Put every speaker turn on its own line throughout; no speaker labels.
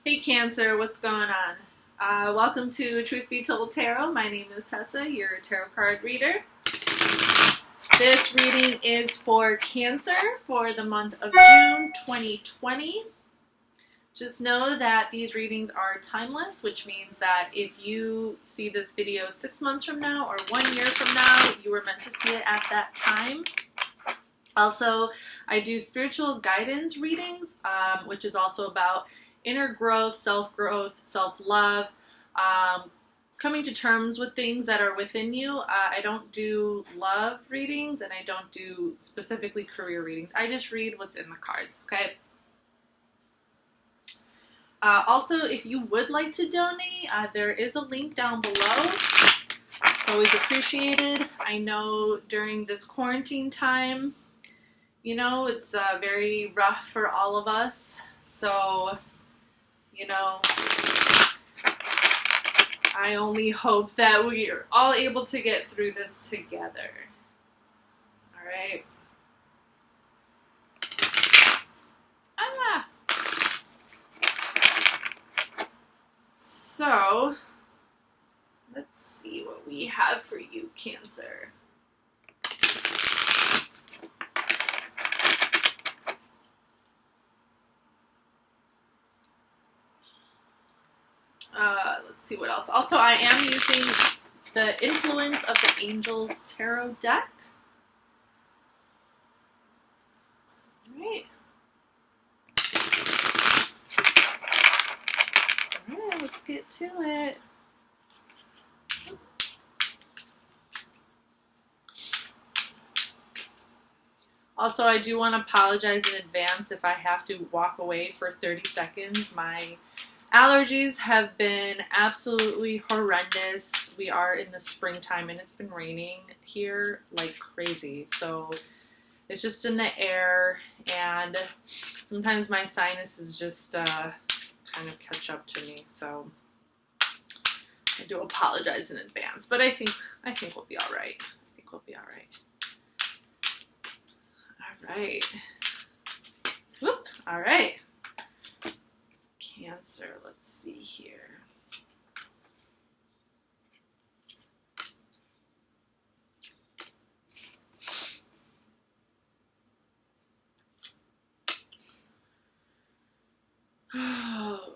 Hey Cancer, what's going on? Welcome to Truth Be Told Tarot. My name is Tessa, your tarot card reader. This reading is for Cancer for the month of June 2020. Just know that these readings are timeless, which means that if you see this video 6 months from now or 1 year from now, you were meant to see it at that time. Also, I do spiritual guidance readings, which is also about inner growth, self-love, coming to terms with things that are within you. I don't do love readings and I don't do specifically career readings. I just read what's in the cards, okay? Also, if you would like to donate, there is a link down below. It's always appreciated. I know during this quarantine time, you know, it's very rough for all of us. So, you know, I only hope that we are all able to get through this together. All right. So, let's see what we have for you, Cancer. Let's see what else. Also, I am using the Influence of the Angels Tarot deck. All right. All right, let's get to it. Also, I do want to apologize in advance if I have to walk away for 30 seconds. My allergies have been absolutely horrendous. We are in the springtime and it's been raining here like crazy. So it's just in the air and sometimes my sinuses just kind of catch up to me. So I do apologize in advance, but I think we'll be all right. I think we'll be all right. All right. Whoop. All right. Cancer, let's see here. Oh.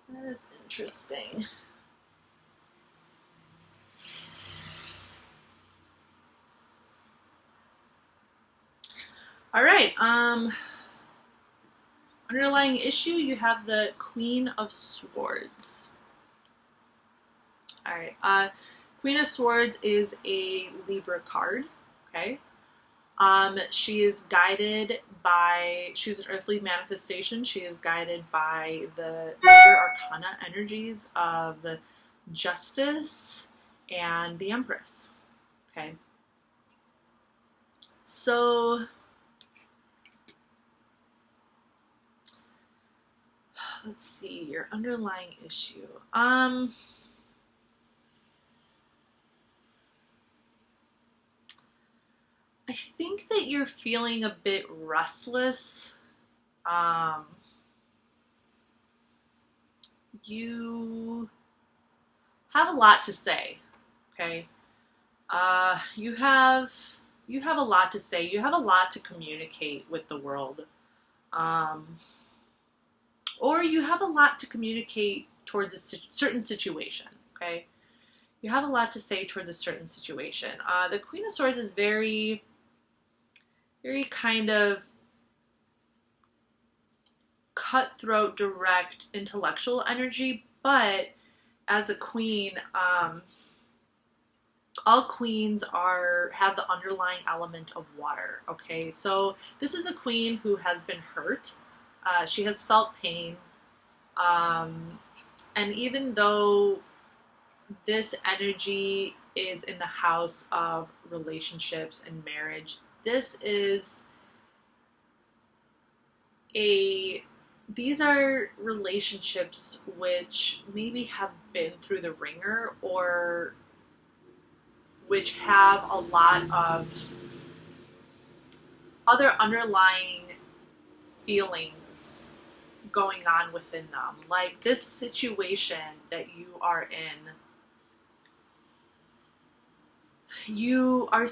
That's interesting. All right. Underlying issue, you have the Queen of Swords. All right. Queen of Swords is a Libra card. Okay. She is guided by, she's an earthly manifestation. She is guided by the major arcana energies of the Justice and the Empress. Okay. So, let's see, your underlying issue. I think that you're feeling a bit restless. You have a lot to say, okay? You have a lot to say. You have a lot to communicate with the world. Or you have a lot to communicate towards a certain situation, okay? You have a lot to say towards a certain situation. The Queen of Swords is very kind of cutthroat, direct, intellectual energy, but as a queen, all queens have the underlying element of water, okay? So this is a queen who has been hurt. She has felt pain. And even though this energy is in the house of relationships and marriage, this is a these are relationships which maybe have been through the ringer, or which have a lot of other underlying feelings going on within them. Like this situation that you are in, you are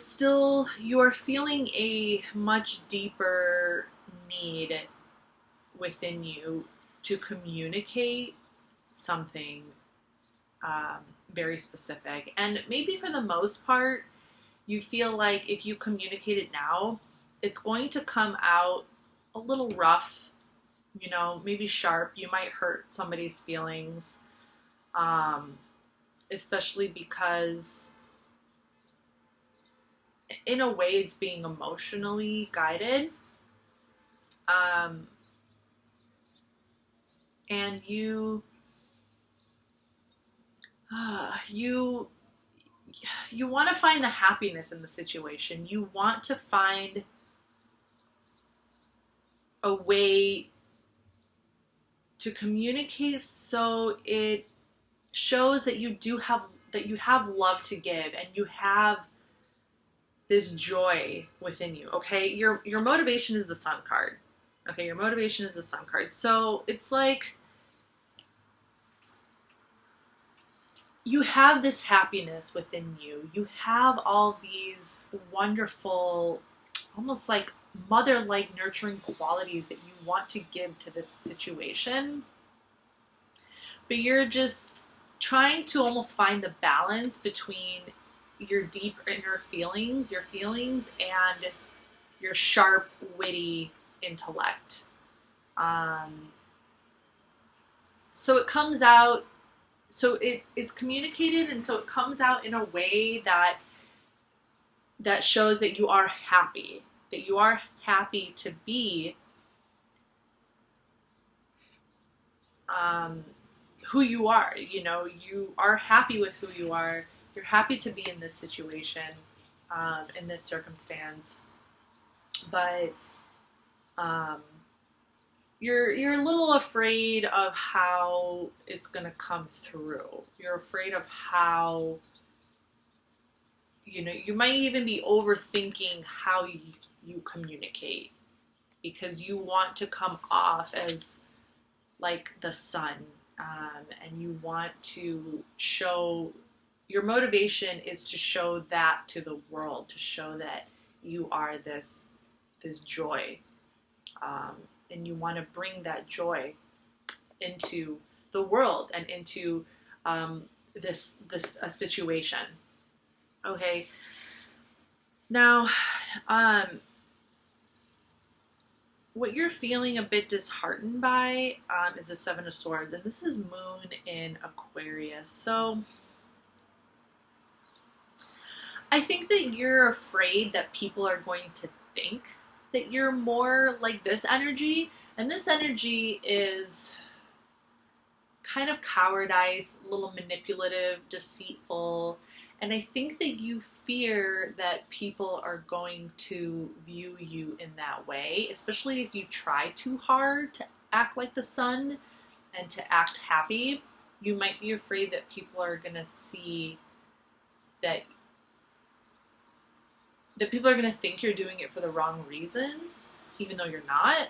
feeling a much deeper need within you to communicate something very specific. And maybe for the most part, you feel like if you communicate it now, it's going to come out a little rough, maybe sharp. You might hurt somebody's feelings, especially because in a way it's being emotionally guided. And you want to find the happiness in the situation. You want to find a way to communicate so it shows that you have love to give, and you have this joy within you. Okay, your motivation is the Sun card. Okay, your motivation is the Sun card. So it's like you have this happiness within you. You have all these wonderful, almost like mother-like nurturing qualities that you want to give to this situation. But you're just trying to almost find the balance between your deep inner feelings, and your sharp, witty intellect. So it comes out, so it's communicated, and so it comes out in a way that shows that you are happy to be who you are. You are happy with who you are. You're happy to be in this situation, in this circumstance, but you're a little afraid of how it's going to come through. You're afraid of how, you might even be overthinking how you communicate, because you want to come off as like the sun, and you want to show, your motivation is to show that to the world, to show that you are this joy, and you want to bring that joy into the world and into this situation. Okay. Now, what you're feeling a bit disheartened by is the Seven of Swords, and this is Moon in Aquarius. So I think that you're afraid that people are going to think that you're more like this energy, and this energy is kind of cowardice, a little manipulative, deceitful, and I think that you fear that people are going to view you in that way, especially if you try too hard to act like the sun and to act happy. You might be afraid that people are going to see that people are going to think you're doing it for the wrong reasons, even though you're not.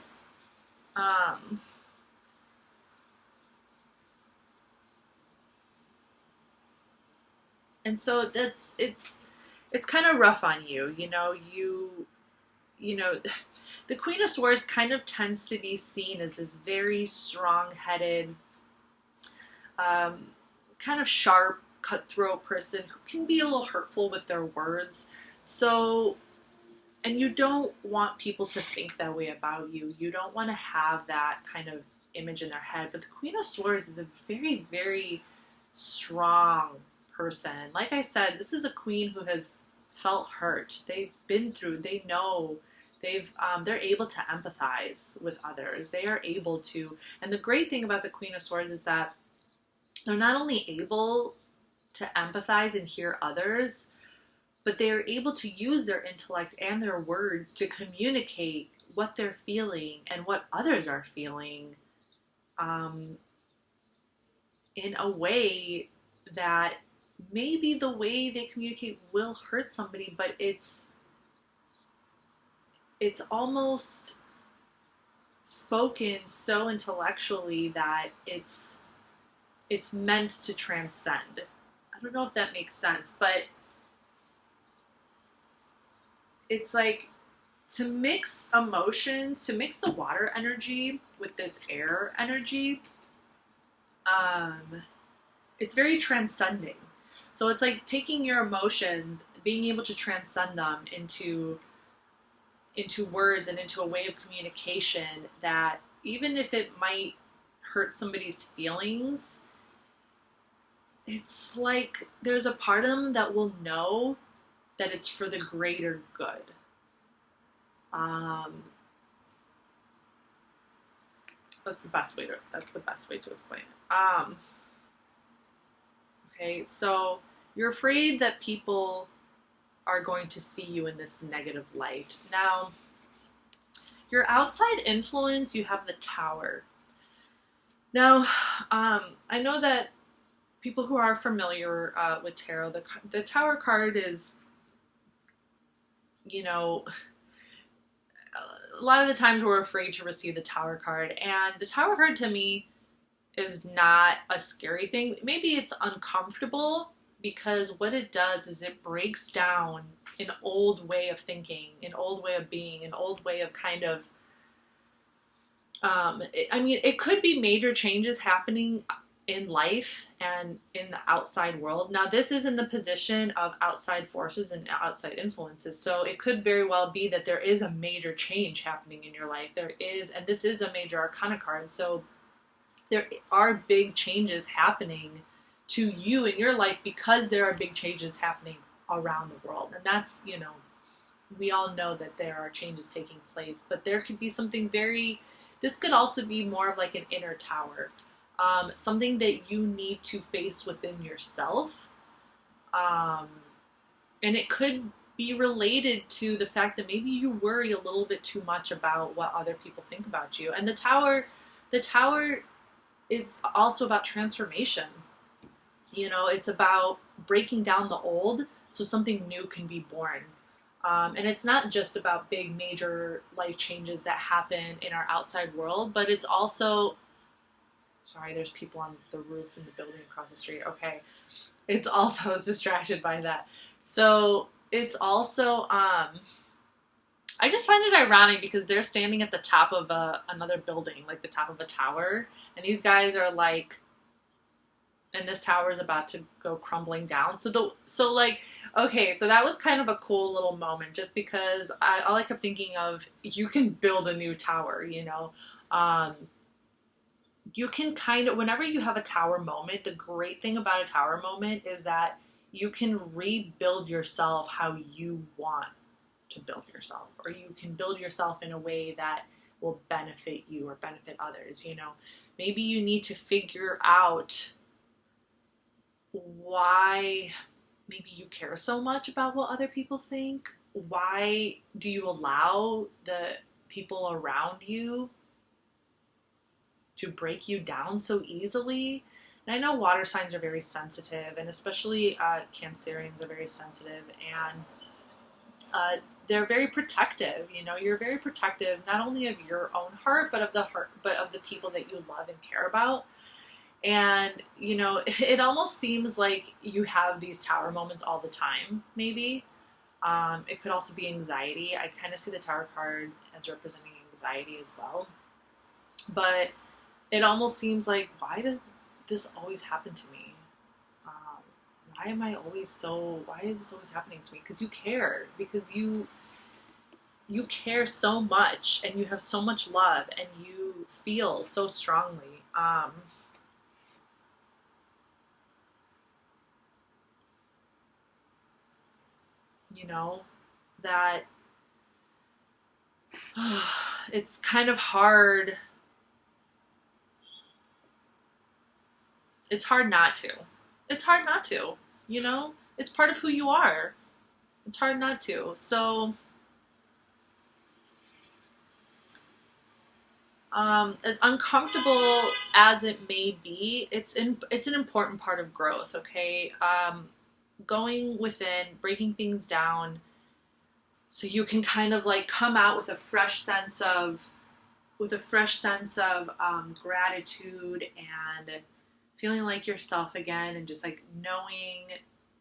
And so it's kind of rough on you. The Queen of Swords kind of tends to be seen as this very strong-headed, kind of sharp, cutthroat person who can be a little hurtful with their words. So, and you don't want people to think that way about you. You don't want to have that kind of image in their head. But the Queen of Swords is a very, very strong person. Like I said, this is a queen who has felt hurt. They've been through, they know, they're able to empathize with others. They are able to, and the great thing about the Queen of Swords is that they're not only able to empathize and hear others, but they are able to use their intellect and their words to communicate what they're feeling and what others are feeling in a way that maybe the way they communicate will hurt somebody, but it's almost spoken so intellectually that it's meant to transcend. I don't know if that makes sense, but it's like to mix emotions, to mix the water energy with this air energy. It's very transcending. So it's like taking your emotions, being able to transcend them into words and into a way of communication that even if it might hurt somebody's feelings, it's like there's a part of them that will know that it's for the greater good. That's the best way to explain it. Okay, so you're afraid that people are going to see you in this negative light. Now, your outside influence, you have the Tower. Now, I know that people who are familiar with tarot, the Tower card is, you know, a lot of the times we're afraid to receive the Tower card, and the Tower card to me is not a scary thing. Maybe it's uncomfortable because what it does is it breaks down an old way of thinking, an old way of being, an old way of kind of, it could be major changes happening in life and in the outside world. Now, this is in the position of outside forces and outside influences. So it could very well be that there is a major change happening in your life. There is, and this is a major arcana card. So there are big changes happening to you in your life because there are big changes happening around the world. And that's, we all know that there are changes taking place, but there could be something this could also be more of like an inner tower. Something that you need to face within yourself. And it could be related to the fact that maybe you worry a little bit too much about what other people think about you. And the tower is also about transformation. It's about breaking down the old so something new can be born. And it's not just about big, major life changes that happen in our outside world, but it's also... Sorry, there's people on the roof in the building across the street. Okay. It's also... I was distracted by that. So it's also... I just find it ironic because they're standing at the top of another building, like the top of a tower. And these guys are like... And this tower is about to go crumbling down. So that was kind of a cool little moment, just because all I kept thinking of, you can build a new tower, you can kind of, whenever you have a tower moment, the great thing about a tower moment is that you can rebuild yourself how you want to build yourself, or you can build yourself in a way that will benefit you or benefit others. Maybe you need to figure out why maybe you care so much about what other people think. Why do you allow the people around you to break you down so easily? And I know water signs are very sensitive, and especially Cancerians are very sensitive, and they're very protective. You're very protective not only of your own heart, but of the people that you love and care about. And, it almost seems like you have these tower moments all the time, maybe. It could also be anxiety. I kind of see the Tower card as representing anxiety as well. But it almost seems like, why does this always happen to me? Why is this always happening to me? Because you care. Because you care so much, and you have so much love, and you feel so strongly. That it's kind of hard. It's hard not to. It's hard not to, It's part of who you are. It's hard not to. So, As uncomfortable as it may be, it's an important part of growth. Okay, going within, breaking things down, so you can kind of like come out with a fresh sense of gratitude and feeling like yourself again, and just like knowing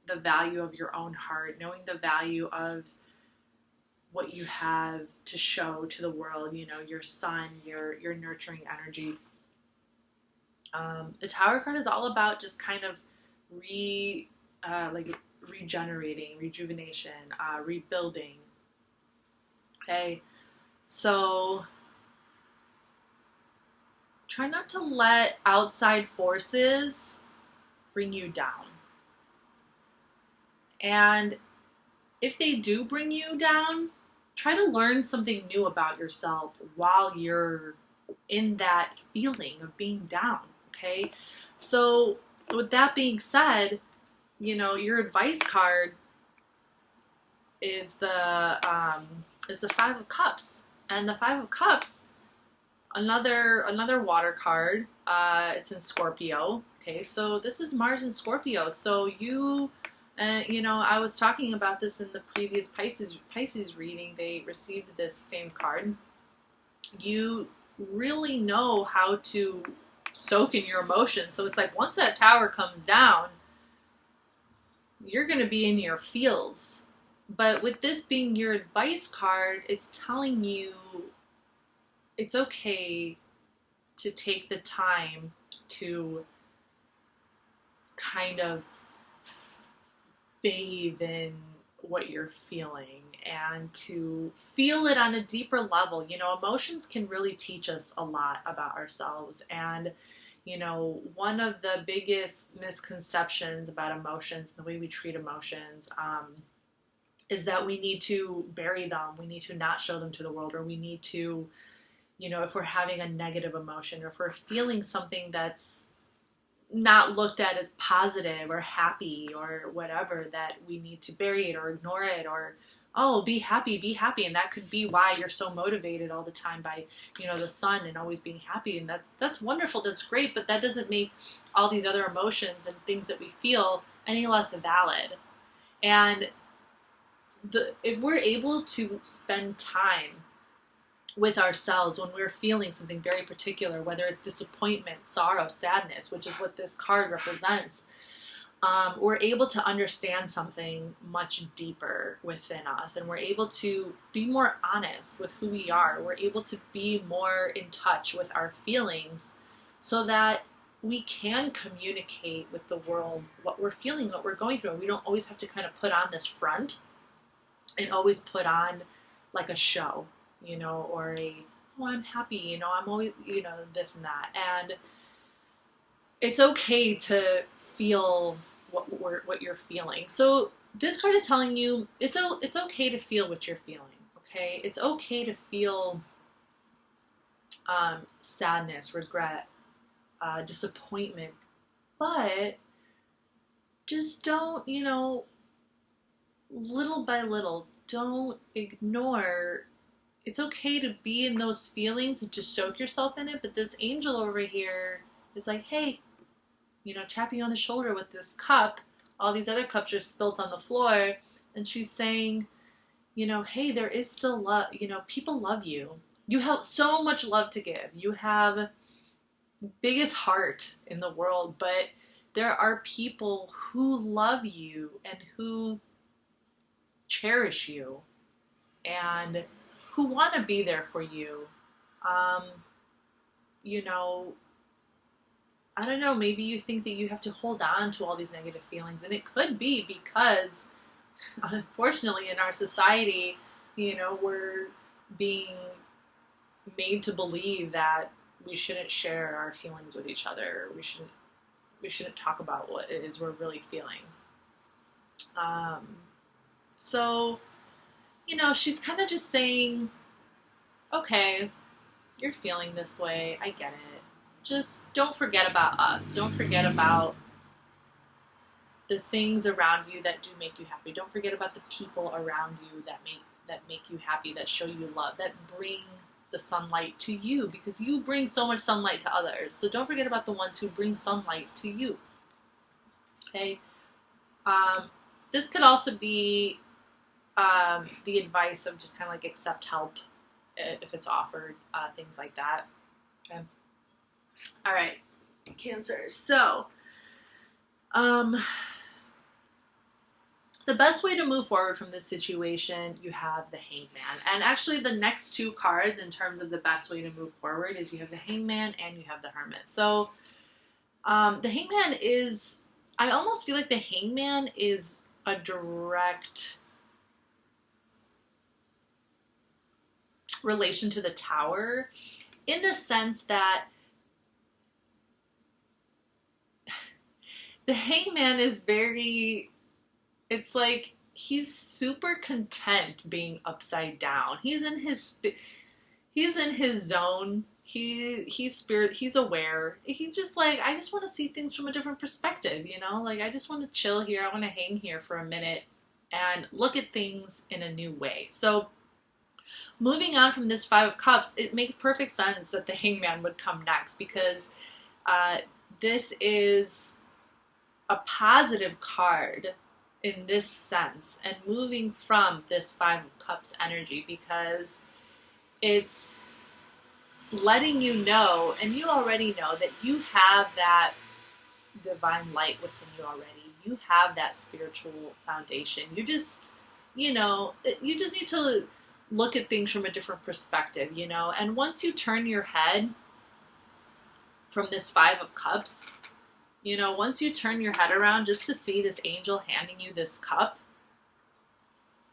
the value of your own heart, knowing the value of what you have to show to the world, you know, your sun, your nurturing energy. The Tower card is all about just kind of regenerating, rejuvenation, rebuilding. Okay, so try not to let outside forces bring you down. And if they do bring you down, try to learn something new about yourself while you're in that feeling of being down. Okay, so with that being said, you know, your advice card is the Five of Cups, and the Five of Cups, another water card. It's in Scorpio. Okay, so this is Mars in Scorpio. So you know, I was talking about this in the previous Pisces reading. They received this same card. You really know how to soak in your emotions. So it's like once that tower comes down, you're going to be in your feels. But with this being your advice card, it's telling you it's okay to take the time to kind of bathe in what you're feeling and to feel it on a deeper level. You know, emotions can really teach us a lot about ourselves. And, you know, one of the biggest misconceptions about emotions, the way we treat emotions, is that we need to bury them. We need to not show them to the world, or we need to, you know, if we're having a negative emotion, or if we're feeling something that's not looked at as positive or happy or whatever, that we need to bury it or ignore it, or, oh, be happy. And that could be why you're so motivated all the time by, you know, the sun and always being happy. And that's wonderful. That's great. But that doesn't make all these other emotions and things that we feel any less valid. And if we're able to spend time with ourselves when we're feeling something very particular, whether it's disappointment, sorrow, sadness, which is what this card represents, we're able to understand something much deeper within us, and we're able to be more honest with who we are. We're able to be more in touch with our feelings so that we can communicate with the world what we're feeling, what we're going through. We don't always have to kind of put on this front and always put on like a show, you know, or oh, I'm happy, you know, I'm always, you know, this and that. And it's okay to feel what you're feeling. So this card is telling you it's okay to feel what you're feeling. Okay, it's okay to feel sadness, regret, disappointment, but just don't, you know, little by little, don't ignore. It's okay to be in those feelings and just soak yourself in it. But this angel over here is like, hey, you know, tapping you on the shoulder with this cup. All these other cups are spilled on the floor. And she's saying, you know, hey, there is still love. You know, people love you. You have so much love to give. You have the biggest heart in the world. But there are people who love you and who cherish you and who want to be there for you. You know, I don't know, maybe you think that you have to hold on to all these negative feelings, and it could be because, unfortunately, in our society, you know, we're being made to believe that we shouldn't share our feelings with each other. We shouldn't talk about what it is we're really feeling. So, you know, she's kind of just saying, okay, you're feeling this way. I get it. Just don't forget about us. Don't forget about the things around you that do make you happy. Don't forget about the people around you that make you happy, that show you love, that bring the sunlight to you, because you bring so much sunlight to others. So don't forget about the ones who bring sunlight to you. Okay. This could also be the advice of just kind of like accept help if it's offered, things like that. Okay. All right, Cancer. So, the best way to move forward from this situation, you have the Hangman. And actually the next two cards in terms of the best way to move forward is you have the Hangman and you have the Hermit. So the Hangman is, I almost feel like the Hangman is a direct relation to the Tower, in the sense that the Hangman is very, it's like he's super content being upside down. He's in his zone. He's spirit. He's aware. He just like, I just want to see things from a different perspective, you know? Like, I just want to chill here. I want to hang here for a minute and look at things in a new way. So moving on from this Five of Cups, it makes perfect sense that the Hangman would come next, because this is a positive card in this sense, and moving from this Five of Cups energy, because it's letting you know, and you already know, that you have that divine light within you already. You have that spiritual foundation. You just, you know, you just need to look at things from a different perspective, you know? And once you turn your head from this Five of Cups, you know, once you turn your head around just to see this angel handing you this cup,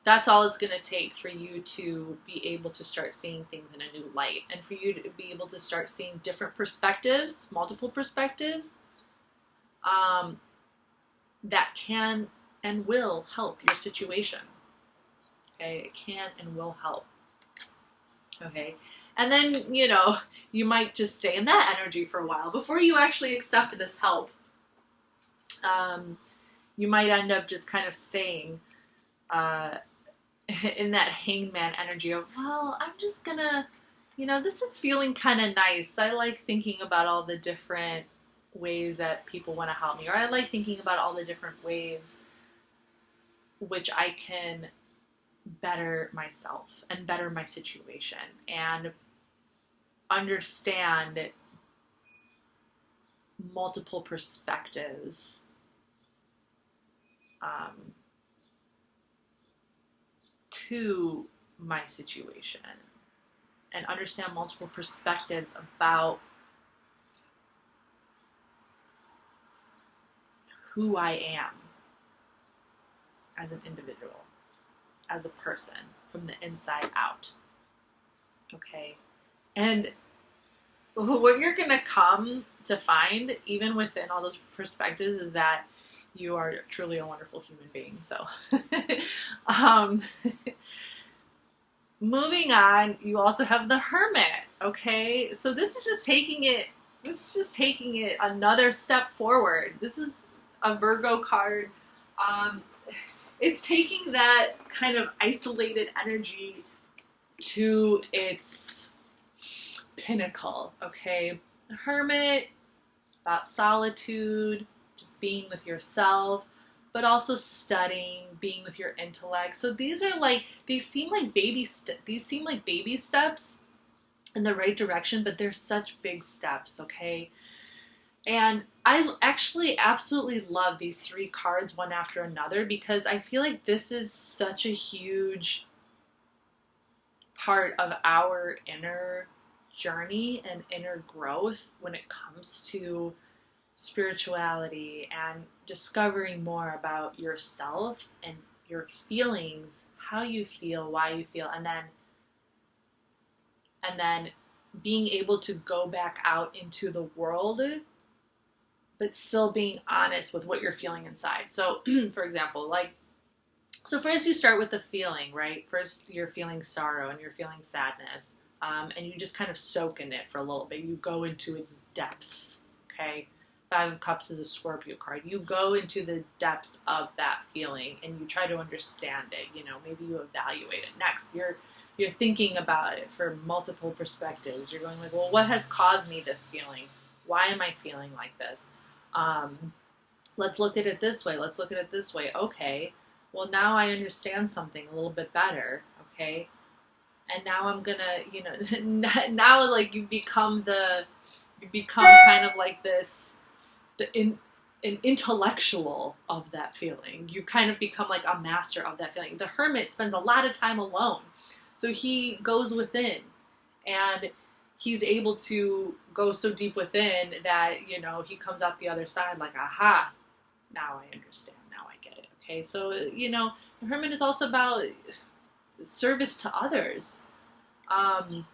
that's all it's going to take for you to be able to start seeing things in a new light, and for you to be able to start seeing different perspectives, multiple perspectives, that can and will help your situation. Okay, it can and will help. Okay, and then, you know, you might just stay in that energy for a while before you actually accept this help. You might end up just kind of staying in that Hangman energy of, well, I'm just gonna, you know, this is feeling kind of nice. I like thinking about all the different ways that people want to help me, or I like thinking about all the different ways which I can better myself and better my situation and understand multiple perspectives to my situation, and understand multiple perspectives about who I am as an individual, as a person, from the inside out. Okay? And what you're going to come to find, even within all those perspectives, is that you are truly a wonderful human being. So, moving on, you also have the Hermit. Okay? So this is just taking it another step forward. This is a Virgo card. It's taking that kind of isolated energy to its pinnacle, okay? Hermit, about solitude, just being with yourself, but also studying, being with your intellect. So these are like, these seem like baby steps in the right direction, but they're such big steps, okay? And I actually absolutely love these three cards one after another, because I feel like this is such a huge part of our inner journey and inner growth when it comes to spirituality and discovering more about yourself and your feelings, how you feel, why you feel, and then being able to go back out into the world, but still being honest with what you're feeling inside. So, for example, so first you start with the feeling, right? First you're feeling sorrow and you're feeling sadness, and you just kind of soak in it for a little bit. You go into its depths, okay? Five of Cups is a Scorpio card. You go into the depths of that feeling and you try to understand it. You know, maybe you evaluate it. Next, you're you're thinking about it for multiple perspectives. You're going like, well, what has caused me this feeling? Why am I feeling like this? Let's look at it this way. Let's look at it this way. Okay. Well, now I understand something a little bit better. Okay. And now I'm gonna, you know, now like you become kind of like this, an intellectual of that feeling. You kind of become like a master of that feeling. The hermit spends a lot of time alone. So he goes within, and he's able to go so deep within that, you know, he comes out the other side like, aha, now I understand. Now I get it. Okay. So, you know, the hermit is also about service to others. A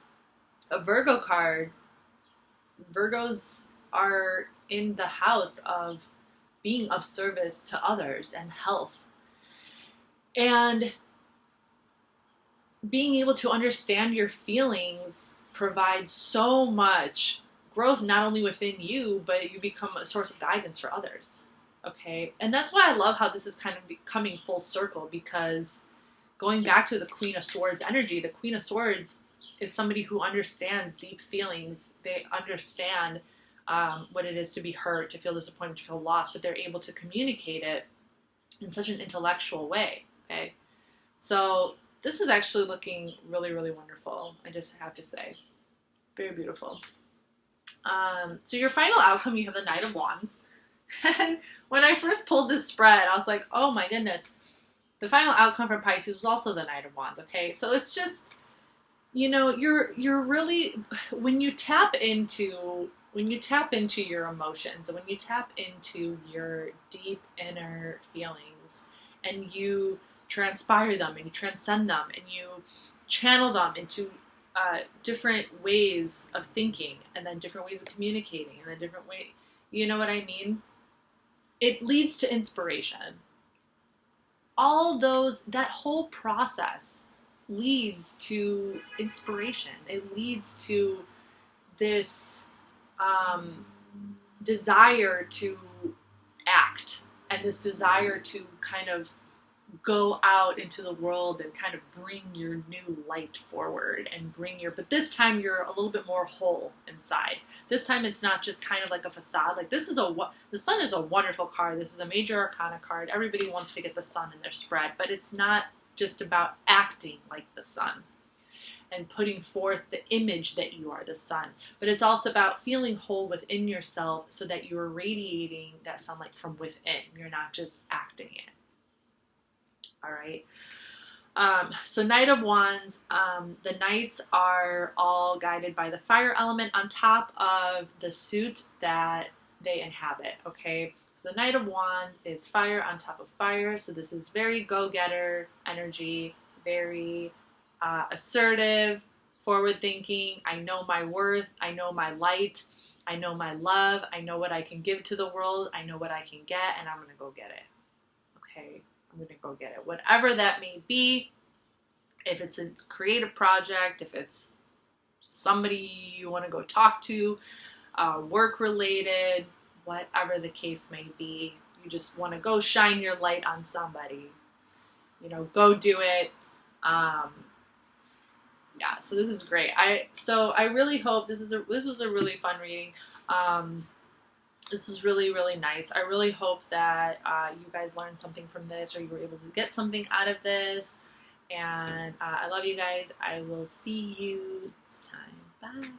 Virgo card, Virgos are in the house of being of service to others and health. And being able to understand your feelings provides so much growth, not only within you, but you become a source of guidance for others. Okay. And that's why I love how this is kind of coming full circle, because going back to the Queen of Swords energy, the Queen of Swords is somebody who understands deep feelings. They understand what it is to be hurt, to feel disappointed, to feel lost, but they're able to communicate it in such an intellectual way. Okay. So this is actually looking really, really wonderful. I just have to say, very beautiful. So your final outcome, you have the Knight of Wands. And when I first pulled this spread, I was like, oh my goodness. The final outcome for Pisces was also the Knight of Wands. Okay. So it's just, you know, you're really, when you tap into your emotions, and when you tap into your deep inner feelings, and you transpire them, and you transcend them, and you channel them into different ways of thinking, and then different ways of communicating, and then different way, you know what I mean? It leads to inspiration. All those, that whole process leads to inspiration. It leads to this desire to act, and this desire to kind of go out into the world and kind of bring your new light forward, and but this time you're a little bit more whole inside. This time it's not just kind of like a facade. Like the Sun is a wonderful card. This is a major arcana card. Everybody wants to get the Sun in their spread, but it's not just about acting like the Sun and putting forth the image that you are the Sun, but it's also about feeling whole within yourself so that you're radiating that sunlight from within. You're not just acting it. All right. So Knight of Wands, the Knights are all guided by the fire element on top of the suit that they inhabit. Okay. So the Knight of Wands is fire on top of fire. So this is very go-getter energy, very assertive, forward-thinking. I know my worth. I know my light. I know my love. I know what I can give to the world. I know what I can get, and I'm going to go get it. Okay. I'm going to go get it. Whatever that may be, if it's a creative project, if it's somebody you want to go talk to, work-related, whatever the case may be, you just want to go shine your light on somebody. You know, go do it. Yeah, so this is great. I really hope this was a really fun reading. This was really, really nice. I really hope that you guys learned something from this, or you were able to get something out of this. And I love you guys. I will see you next time. Bye.